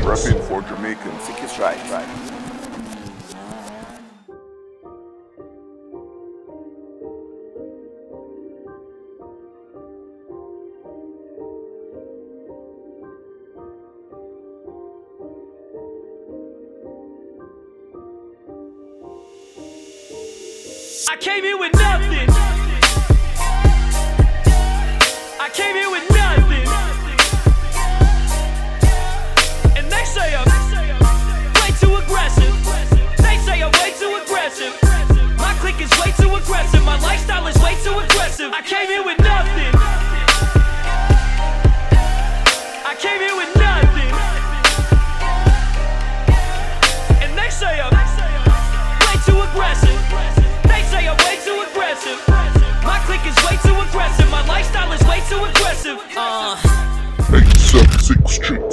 streets. Rapping for Jamaicans. Sick is right. I came here with nothing. I came here with nothing. And they say I'm way too aggressive. They say I'm way too aggressive. My clique is way too aggressive. My lifestyle is way too aggressive. I came here with nothing. I came here with nothing. And they say I'm way too aggressive. They say I'm way too aggressive. My clique is way too aggressive. My lifestyle is way too aggressive. 876 Street.